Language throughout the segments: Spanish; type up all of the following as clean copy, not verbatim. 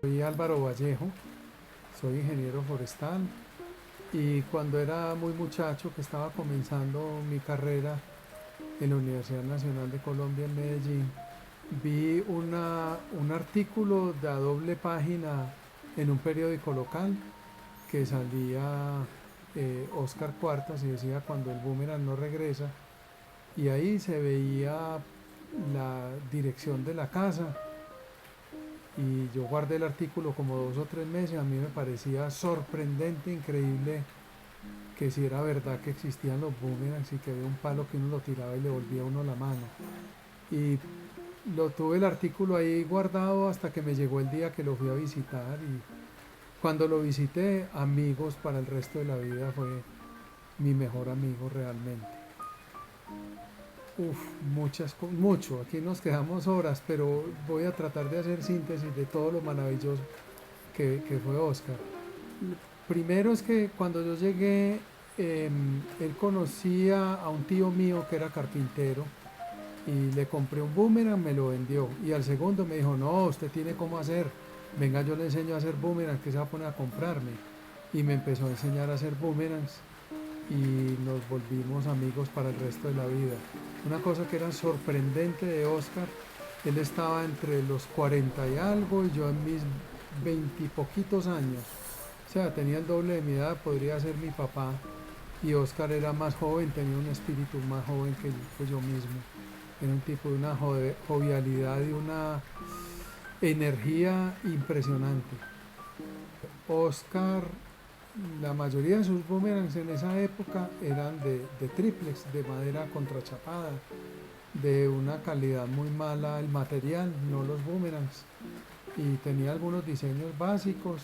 Soy Álvaro Vallejo, soy ingeniero forestal y cuando era muy muchacho, que estaba comenzando mi carrera en la Universidad Nacional de Colombia en Medellín, vi un artículo de a doble página en un periódico local que salía Oscar Cuartas y decía cuando el boomerang no regresa, y ahí se veía la dirección de la casa, y yo guardé el artículo como 2 o 3 meses. A mí me parecía sorprendente, increíble, que si era verdad que existían los boomerangs y que había un palo que uno lo tiraba y le volvía a uno la mano. Y lo tuve el artículo ahí guardado hasta que me llegó el día que lo fui a visitar, y cuando lo visité, amigos para el resto de la vida, fue mi mejor amigo realmente. Uf, mucho, aquí nos quedamos horas, pero voy a tratar de hacer síntesis de todo lo maravilloso que fue Oscar. Primero es que cuando yo llegué, él conocía a un tío mío que era carpintero y le compré un boomerang, me lo vendió. Y al segundo me dijo, no, usted tiene cómo hacer, venga, yo le enseño a hacer boomerang, que se va a poner a comprarme. Y me empezó a enseñar a hacer boomerangs y nos volvimos amigos para el resto de la vida. Una cosa que era sorprendente de Oscar, él estaba entre los 40 y algo y yo en mis 20 y poquitos años. O sea, tenía el doble de mi edad, podría ser mi papá. Y Oscar era más joven, tenía un espíritu más joven que yo mismo. Era un tipo de una jovialidad y una energía impresionante. Oscar, la mayoría de sus boomerangs en esa época eran de triplex, de madera contrachapada, de una calidad muy mala el material, no los boomerangs. Y tenía algunos diseños básicos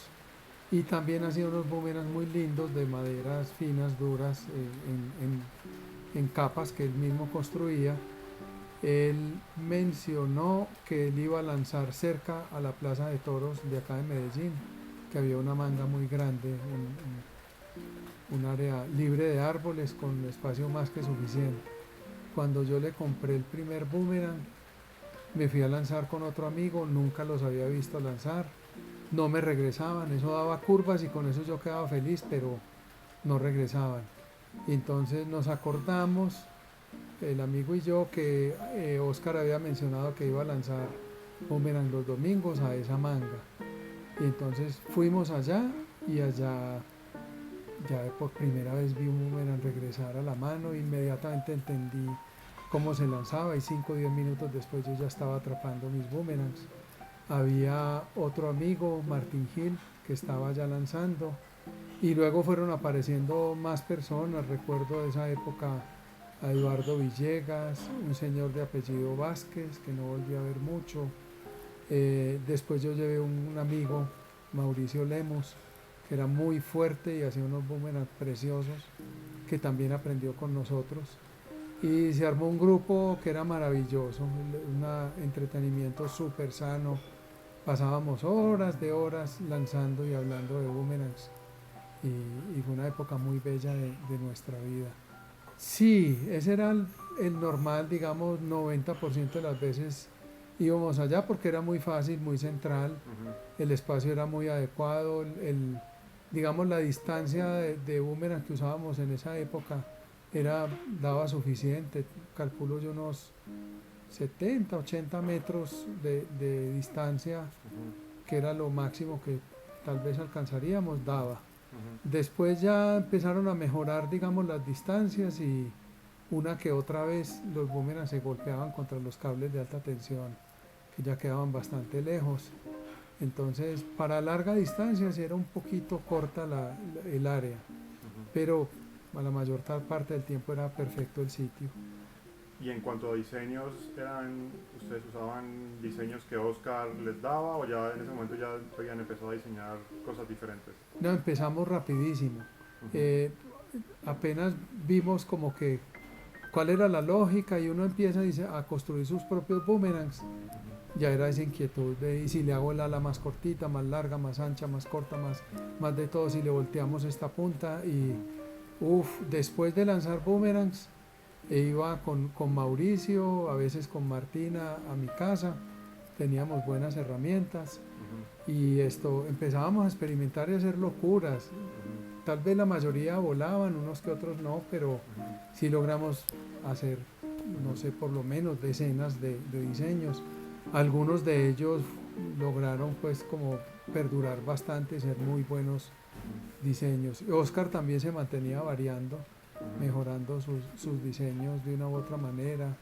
y también hacía unos boomerangs muy lindos de maderas finas, duras, en capas que él mismo construía. Él mencionó que él iba a lanzar cerca a la Plaza de Toros de acá de Medellín, que había una manga muy grande, un área libre de árboles con espacio más que suficiente. Cuando yo le compré el primer boomerang, me fui a lanzar con otro amigo, nunca los había visto lanzar, no me regresaban, eso daba curvas y con eso yo quedaba feliz, pero no regresaban. Y entonces nos acordamos, el amigo y yo, que Oscar había mencionado que iba a lanzar boomerang los domingos a esa manga. Y entonces fuimos allá y allá ya por primera vez vi un boomerang regresar a la mano. Inmediatamente entendí cómo se lanzaba y 5 o 10 minutos después yo ya estaba atrapando mis boomerangs. Había otro amigo, Martín Gil, que estaba ya lanzando, y luego fueron apareciendo más personas. Recuerdo de esa época a Eduardo Villegas, un señor de apellido Vázquez, que no volví a ver mucho. Después yo llevé un amigo, Mauricio Lemos, que era muy fuerte y hacía unos boomerangs preciosos, que también aprendió con nosotros. Y se armó un grupo que era maravilloso, un entretenimiento súper sano. Pasábamos horas de horas lanzando y hablando de boomerangs, y fue una época muy bella de nuestra vida. Sí, ese era el normal, digamos, 90% de las veces íbamos allá porque era muy fácil, muy central, el espacio era muy adecuado, digamos, la distancia de boomerang que usábamos en esa época daba suficiente, calculo yo unos 70, 80 metros de distancia, que era lo máximo que tal vez alcanzaríamos, daba. Después ya empezaron a mejorar, digamos, las distancias, y una que otra vez los boomerangs se golpeaban contra los cables de alta tensión, que ya quedaban bastante lejos. Entonces, para larga distancia sí era un poquito corta el área, pero a la mayor parte del tiempo era perfecto el sitio. Y en cuanto a diseños, ¿ustedes usaban diseños que Oscar les daba o ya en ese momento ya habían empezado a diseñar cosas diferentes? No, empezamos rapidísimo. Eh, Apenas vimos como que cuál era la lógica, y uno empieza, dice, a construir sus propios boomerangs. Ya era esa inquietud de, y si le hago el ala más cortita, más larga, más ancha, más corta, más de todo, si le volteamos esta punta, y Después de lanzar boomerangs, iba con Mauricio, a veces con Martina a mi casa, teníamos buenas herramientas Ujú, y esto empezábamos a experimentar y a hacer locuras. ujú, Tal vez la mayoría volaban, unos que otros no, pero ujú, sí logramos hacer, no sé, por lo menos decenas de diseños. Algunos de ellos lograron pues como perdurar bastante, ser muy buenos diseños. Oscar también se mantenía variando, ujú, mejorando sus diseños de una u otra manera,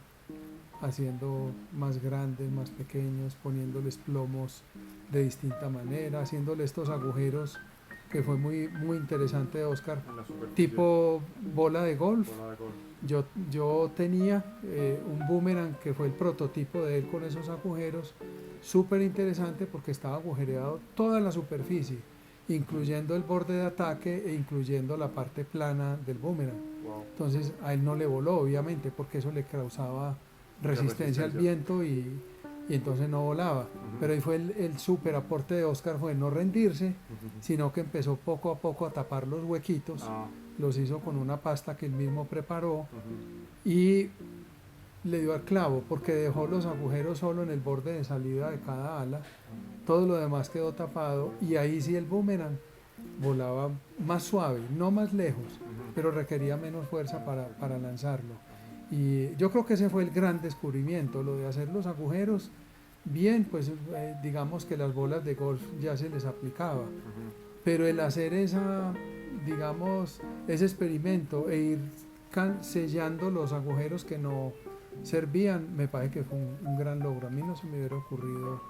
haciendo más grandes, más pequeños, poniéndoles plomos de distinta manera, haciéndole estos agujeros que fue muy interesante de Oscar, en la superficie, tipo bola de golf. bola de golf. Yo tenía un boomerang que fue el prototipo de él con esos agujeros, súper interesante porque estaba agujereado toda la superficie, incluyendo el borde de ataque e incluyendo la parte plana del boomerang. Wow, Entonces a él no le voló, obviamente, porque eso le causaba mucha resistencia al resistencia. viento y entonces no volaba. Pero ahí Ujú, fue el súper aporte de Oscar, fue no rendirse, ujú. sino que empezó poco a poco a tapar los huequitos, Ah, los hizo con una pasta que él mismo preparó ujú, y le dio al clavo porque dejó los agujeros solo en el borde de salida de cada ala, todo lo demás quedó tapado y ahí sí el boomerang volaba más suave, no más lejos, ujú. pero requería menos fuerza para lanzarlo. Y yo creo que ese fue el gran descubrimiento, lo de hacer los agujeros. Bien, pues digamos que las bolas de golf ya se les aplicaba, Ujú. pero el hacer digamos, ese experimento e ir sellando los agujeros que no servían, me parece que fue un gran logro. A mí no se me hubiera ocurrido,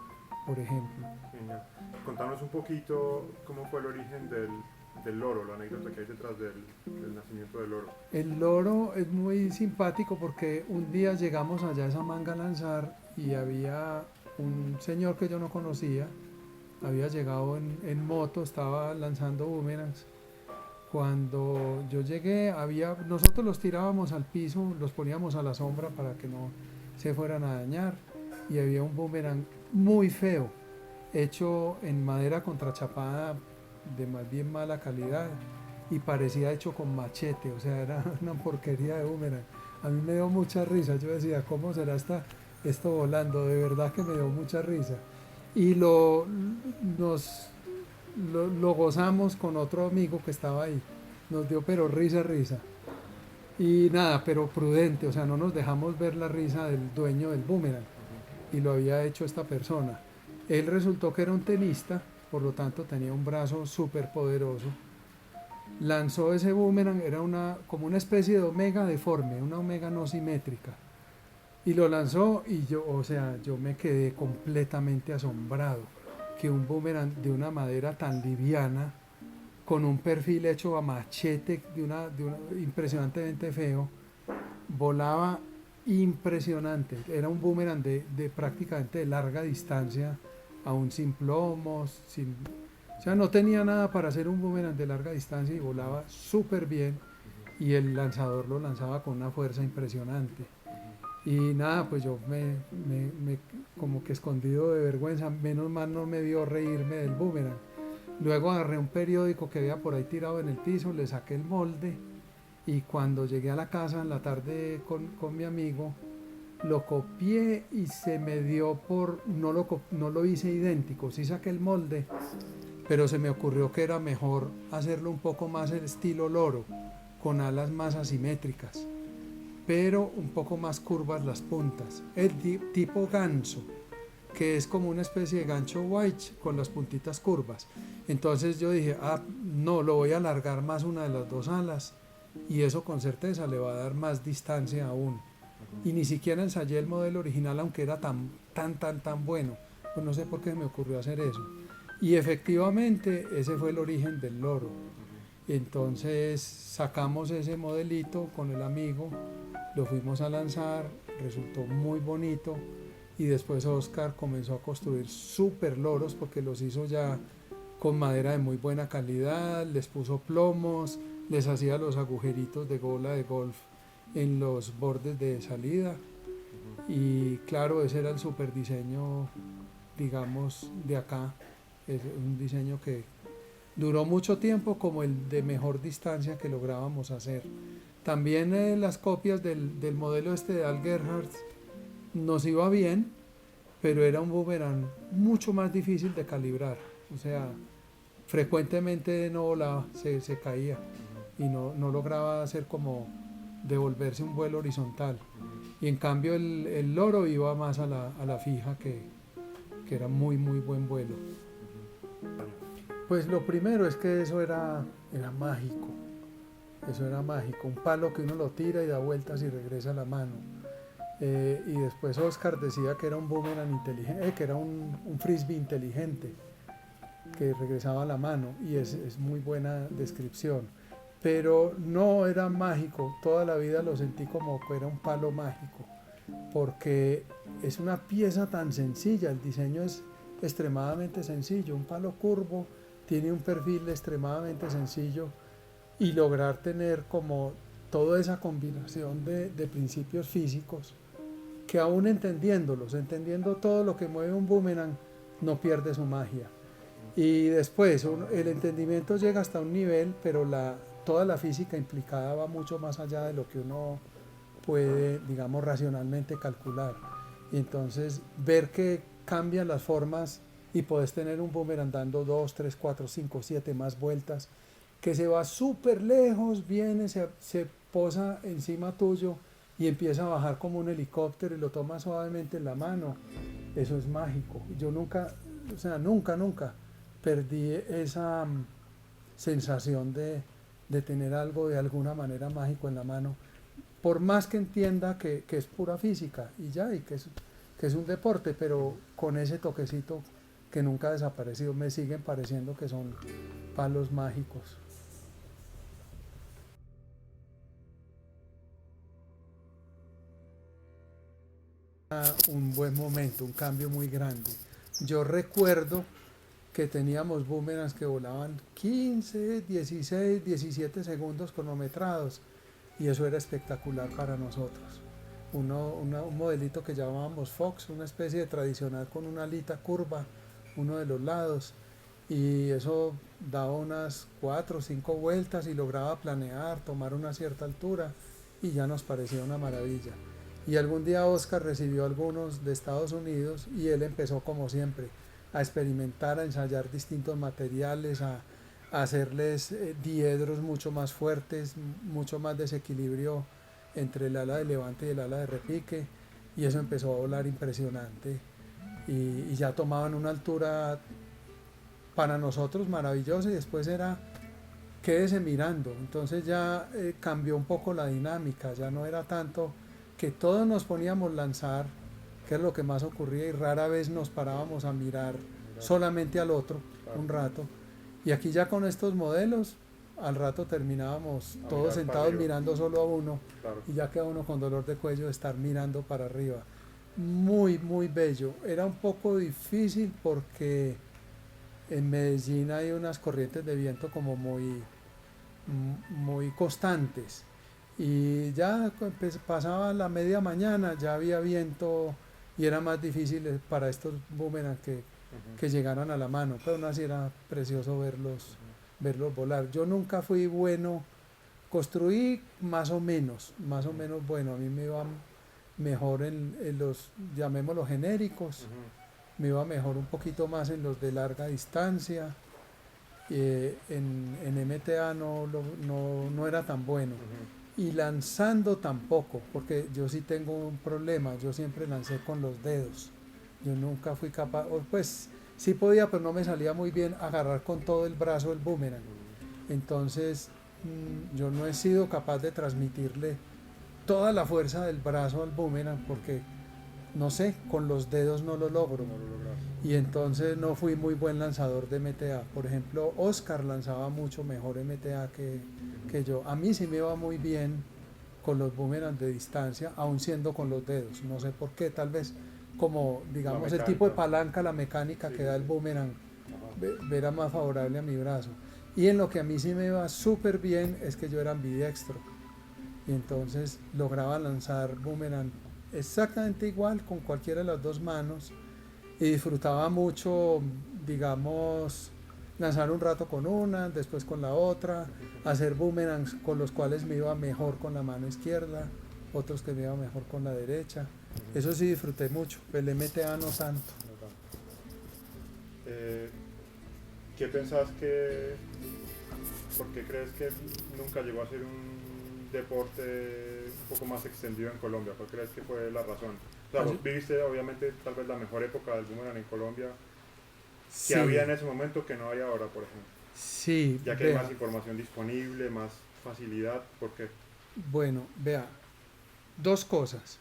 por ejemplo. Genial. Contanos un poquito cómo fue el origen del loro, la anécdota que hay detrás del nacimiento del loro. El loro es muy simpático porque un día llegamos allá a esa manga a lanzar y había un señor que yo no conocía, había llegado en moto, estaba lanzando boomerangs. Cuando yo llegué, nosotros los tirábamos al piso, los poníamos a la sombra para que no se fueran a dañar y había un boomerang muy feo, hecho en madera contrachapada de más bien mala calidad y parecía hecho con machete, o sea, era una porquería de boomerang. A mí me dio mucha risa, yo decía, ¿cómo será esto volando? De verdad que me dio mucha risa. Y nos, lo gozamos con otro amigo que estaba ahí. Nos dio pero risa. Y nada, pero prudente, o sea, no nos dejamos ver la risa del dueño del boomerang. Y lo había hecho esta persona. Él resultó que era un tenista, por lo tanto tenía un brazo súper poderoso. Lanzó ese boomerang, era como una especie de omega deforme, una omega no simétrica. Y lo lanzó y yo, o sea, yo me quedé completamente asombrado que un boomerang de una madera tan liviana, con un perfil hecho a machete impresionantemente feo, volaba impresionante. Era un boomerang de prácticamente de larga distancia, aún sin plomos, o sea, no tenía nada para hacer un boomerang de larga distancia y volaba súper bien y el lanzador lo lanzaba con una fuerza impresionante. Y nada, pues yo como que escondido de vergüenza, menos mal no me dio reírme del boomerang. Luego agarré un periódico que había por ahí tirado en el piso, le saqué el molde y cuando llegué a la casa en la tarde con mi amigo, lo copié y se me dio no lo hice idéntico, sí saqué el molde, pero se me ocurrió que era mejor hacerlo un poco más el estilo loro, con alas más asimétricas, pero un poco más curvas las puntas, el tipo ganso, que es como una especie de gancho white con las puntitas curvas. Entonces yo dije, no, lo voy a alargar más una de las dos alas y eso con certeza le va a dar más distancia aún. Y ni siquiera ensayé el modelo original, aunque era tan bueno. Pues no sé por qué me ocurrió hacer eso. Y efectivamente ese fue el origen del loro. Entonces sacamos ese modelito con el amigo, lo fuimos a lanzar, resultó muy bonito y después Oscar comenzó a construir super loros porque los hizo ya con madera de muy buena calidad, les puso plomos, les hacía los agujeritos de bola de golf en los bordes de salida y claro, ese era el super diseño, digamos, de acá, es un diseño que duró mucho tiempo como el de mejor distancia que lográbamos hacer. También las copias del modelo este de Al Gerhardt nos iba bien, pero era un boomerang mucho más difícil de calibrar. O sea, frecuentemente no volaba, se caía y no lograba hacer como devolverse un vuelo horizontal. Y en cambio el loro iba más a la fija, que era muy, muy buen vuelo. Pues lo primero es que eso era mágico. Eso era mágico. Un palo que uno lo tira y da vueltas y regresa a la mano. Y después Oscar decía que era un boomerang inteligente, que era un frisbee inteligente, que regresaba a la mano. Y es muy buena descripción. Pero no era mágico. Toda la vida lo sentí como que era un palo mágico. Porque es una pieza tan sencilla. El diseño es extremadamente sencillo. Un palo curvo tiene un perfil extremadamente sencillo, y lograr tener como toda esa combinación de principios físicos que aún entendiéndolos, entendiendo todo lo que mueve un boomerang, no pierde su magia. Y después el entendimiento llega hasta un nivel, pero toda la física implicada va mucho más allá de lo que uno puede, digamos, racionalmente calcular. Y entonces ver que cambian las formas y puedes tener un boomerang dando 2, 3, 4, 5, 7 más vueltas, que se va súper lejos, viene, se posa encima tuyo y empieza a bajar como un helicóptero y lo toma suavemente en la mano. Eso es mágico. Yo nunca, o sea, nunca perdí esa sensación de tener algo de alguna manera mágico en la mano, por más que entienda que es pura física y ya, y que es un deporte, pero con ese toquecito que nunca ha desaparecido. Me siguen pareciendo que son palos mágicos. Un buen momento, un cambio muy grande. Yo recuerdo que teníamos boomerangs que volaban 15, 16, 17 segundos cronometrados, y eso era espectacular para nosotros. Un modelito que llamábamos Fox, una especie de tradicional con una alita curva, uno de los lados, y eso daba unas 4 o 5 vueltas y lograba planear, tomar una cierta altura, y ya nos parecía una maravilla. Y algún día Oscar recibió algunos de Estados Unidos y él empezó como siempre a experimentar, a ensayar distintos materiales, a hacerles diedros mucho más fuertes, mucho más desequilibrio entre el ala de levante y el ala de repique, y eso empezó a volar impresionante, y ya tomaban una altura para nosotros maravillosa, y después era quédese mirando. Entonces ya cambió un poco la dinámica, ya no era tanto que todos nos poníamos a lanzar, que es lo que más ocurría, y rara vez nos parábamos a mirar solamente al otro un rato. Y aquí ya con estos modelos, al rato terminábamos todos sentados mirando solo a uno, y ya queda uno con dolor de cuello de estar mirando para arriba. Muy, muy bello. Era un poco difícil porque en Medellín hay unas corrientes de viento como muy constantes, y ya pasaba la media mañana, ya había viento y era más difícil para estos boomerangs que llegaran a la mano, pero aún así era precioso verlos volar. Yo nunca fui bueno, construí más o menos bueno. A mí me iba mejor en los, llamémoslos genéricos, me iba mejor un poquito más en los de larga distancia. En MTA no era tan bueno, y lanzando tampoco, porque yo sí tengo un problema. Yo siempre lancé con los dedos. Yo nunca fui capaz, pues sí podía, pero no me salía muy bien agarrar con todo el brazo el boomerang. Entonces yo no he sido capaz de transmitirle toda la fuerza del brazo al boomerang, porque no sé, con los dedos no lo logro. Y entonces no fui muy buen lanzador de MTA. Por ejemplo, Oscar lanzaba mucho mejor MTA que yo. A mí sí me iba muy bien con los boomerangs de distancia, aun siendo con los dedos. No sé por qué, tal vez como, digamos, el tipo de palanca, la mecánica que da el boomerang, era más favorable a mi brazo. Y en lo que a mí sí me iba súper bien es que yo era ambidextro. Y entonces lograba lanzar boomerang exactamente igual con cualquiera de las dos manos, y disfrutaba mucho, digamos, lanzar un rato con una, después con la otra, hacer boomerangs con los cuales me iba mejor con la mano izquierda, otros que me iba mejor con la derecha. Eso sí disfruté mucho, el MTA no tanto. Eh, ¿Qué pensás que, por qué crees que nunca llegó a ser un deporte un poco más extendido en Colombia? ¿Cuál crees que fue la razón? O sea, vos viviste obviamente tal vez la mejor época del boomerang en Colombia, que había en Sí, ese momento que no hay ahora, por ejemplo. sí, Ya que hay más vea, información disponible, más facilidad, ¿por qué? bueno, vea, dos cosas.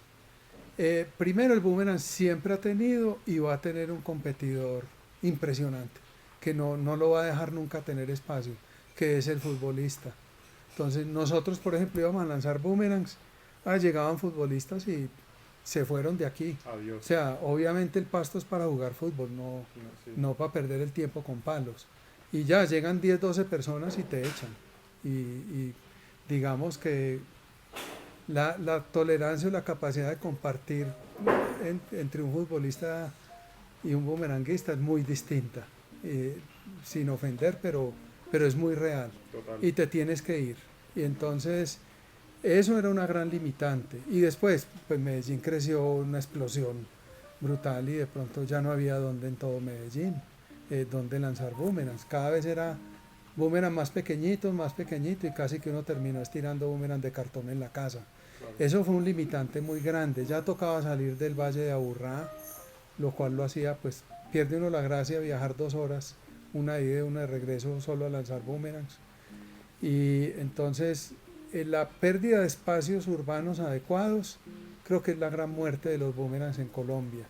Primero, el boomerang siempre ha tenido y va a tener un competidor impresionante, que no lo va a dejar nunca tener espacio, que es el futbolista. Entonces, nosotros, por ejemplo, íbamos a lanzar boomerangs, llegaban futbolistas y se fueron de aquí. O Adiós. sea, obviamente el pasto es para jugar fútbol, No, sí, no para perder el tiempo con palos. Y ya llegan 10 12 personas y te echan. Y digamos que la tolerancia o la capacidad de compartir entre un futbolista y un bumeranguista es muy distinta, eh, sin ofender, pero es muy real total. y te tienes que ir. Y entonces eso era una gran limitante. Y después, pues Medellín creció una explosión brutal y de pronto ya no había donde en todo Medellín, donde lanzar boomerangs. Cada vez era boomerang más pequeñito y casi que uno terminó estirando boomerang de cartón en la casa. Claro. Eso fue un limitante muy grande. Ya tocaba salir del Valle de Aburrá, lo cual lo hacía, pues pierde uno la gracia viajar 2 horas, una de ida y una de regreso solo a lanzar boomerangs. Y entonces la pérdida de espacios urbanos adecuados creo que es la gran muerte de los boomerangs en Colombia.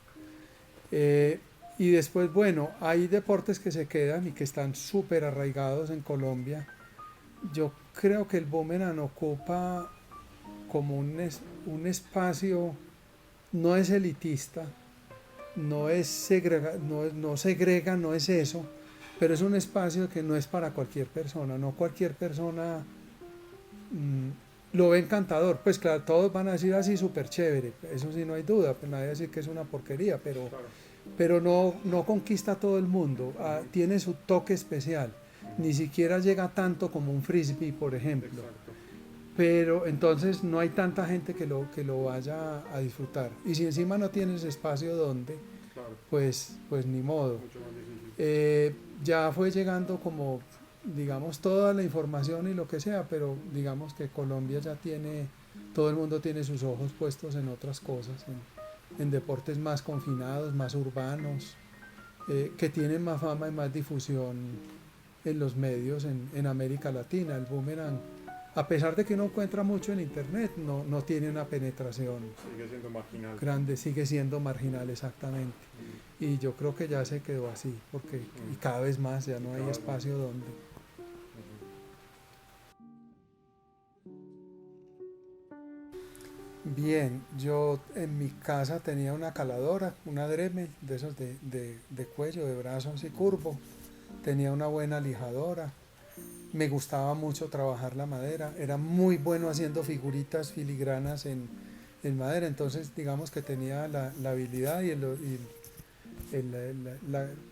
Y después, bueno, hay deportes que se quedan y que están súper arraigados en Colombia. Yo creo que el boomerang ocupa como un espacio, no es elitista, no segrega, no es eso, pero es un espacio que no es para cualquier persona, no cualquier persona lo ve encantador. Pues claro, todos van a decir así súper chévere, eso sí no hay duda, pues nadie va a decir que es una porquería, Claro. pero no conquista a todo el mundo, tiene su toque especial, ni siquiera llega tanto como un frisbee, por ejemplo. Exacto. Pero entonces no hay tanta gente que lo vaya a disfrutar. Y si encima no tienes espacio donde, Claro. pues ni modo. Mucho más difícil. Ya fue llegando como, digamos, toda la información y lo que sea, pero digamos que Colombia ya tiene, todo el mundo tiene sus ojos puestos en otras cosas, en deportes más confinados, más urbanos, que tienen más fama y más difusión en los medios en América Latina. El boomerang, a pesar de que uno encuentra mucho en internet, no tiene una penetración Sigue siendo marginal. grande, sigue siendo marginal exactamente. Y yo creo que ya se quedó así, porque y cada vez más ya no hay Cada vez más. espacio donde. Bien, yo en mi casa tenía una caladora, una Dremel, de esos de cuello, de brazos así curvo. Tenía una buena lijadora. Me gustaba mucho trabajar la madera. Era muy bueno haciendo figuritas filigranas en madera. Entonces, digamos que tenía la habilidad y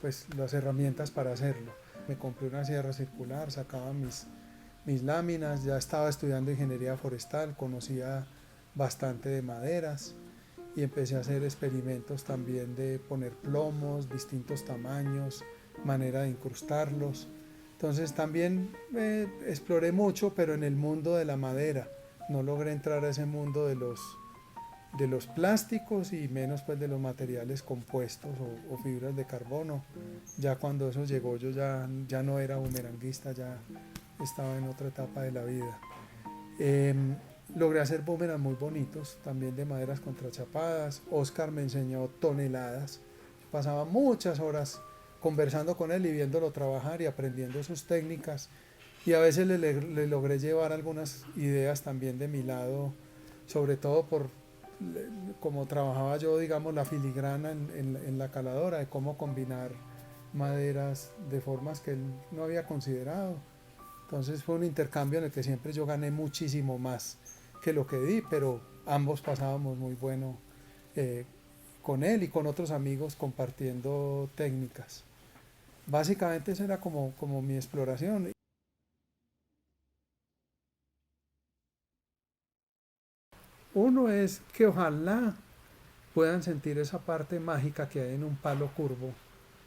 pues, las herramientas para hacerlo. Me compré una sierra circular, sacaba mis láminas. Ya estaba estudiando ingeniería forestal, conocía bastante de maderas y empecé a hacer experimentos también de poner plomos, distintos tamaños, manera de incrustarlos. Entonces también exploré mucho, pero en el mundo de la madera. No logré entrar a ese mundo de los plásticos y menos pues de los materiales compuestos o fibras de carbono. Ya cuando eso llegó yo ya no era bumeranguista, ya estaba en otra etapa de la vida. Eh, Logré hacer boomerangs muy bonitos, también de maderas contrachapadas. Oscar me enseñó toneladas. Pasaba muchas horas conversando con él y viéndolo trabajar y aprendiendo sus técnicas. Y a veces le logré llevar algunas ideas también de mi lado, sobre todo por como trabajaba yo, digamos, la filigrana en la caladora, de cómo combinar maderas de formas que él no había considerado. Entonces fue un intercambio en el que siempre yo gané muchísimo más que lo que di, pero ambos pasábamos muy bueno con él y con otros amigos compartiendo técnicas. básicamente esa era como mi exploración. Uno es que ojalá puedan sentir esa parte mágica que hay en un palo curvo,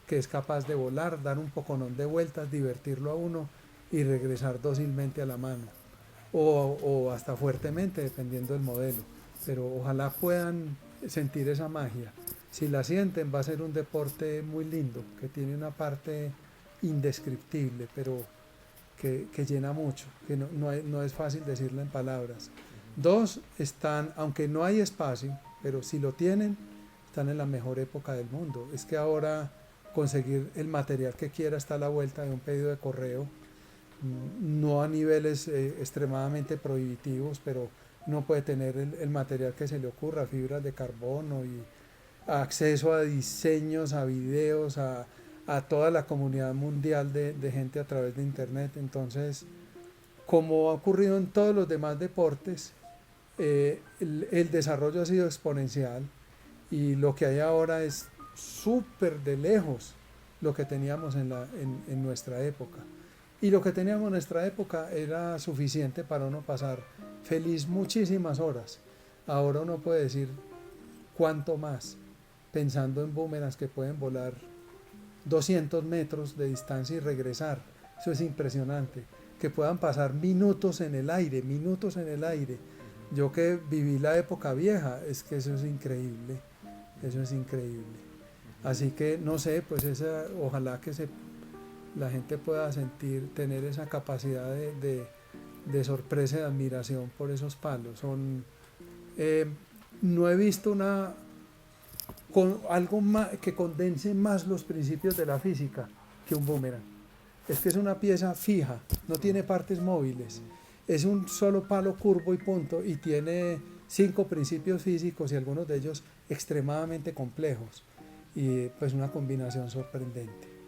que es capaz de volar, dar un poconón de vueltas, divertirlo a uno y regresar dócilmente a la mano, o hasta fuertemente, dependiendo del modelo. Pero ojalá puedan sentir esa magia. Si la sienten, va a ser un deporte muy lindo, que tiene una parte indescriptible, pero que llena mucho, que no es fácil decirlo en palabras. Dos, están, aunque no hay espacio, pero si lo tienen, están en la mejor época del mundo. Es que ahora conseguir el material que quiera está a la vuelta de un pedido de correo, no a niveles extremadamente prohibitivos, pero no puede tener el material que se le ocurra, fibras de carbono y acceso a diseños, a videos, a toda la comunidad mundial de gente a través de internet. Entonces, como ha ocurrido en todos los demás deportes, el desarrollo ha sido exponencial y lo que hay ahora es súper de lejos lo que teníamos en nuestra época. Y lo que teníamos en nuestra época era suficiente para uno pasar feliz muchísimas horas. Ahora uno puede decir cuánto más, pensando en boomerangs que pueden volar 200 metros de distancia y regresar. Eso es impresionante. Que puedan pasar minutos en el aire, minutos en el aire. Yo que viví la época vieja, es que eso es increíble. Eso es increíble. Así que no sé, pues ojalá que la gente pueda sentir, tener esa capacidad de sorpresa y de admiración por esos palos. Eh, no he visto algo más, que condense más los principios de la física que un boomerang. Es que es una pieza fija, no tiene partes móviles. Es un solo palo curvo y punto, y tiene 5 principios físicos y algunos de ellos extremadamente complejos. Y pues una combinación sorprendente.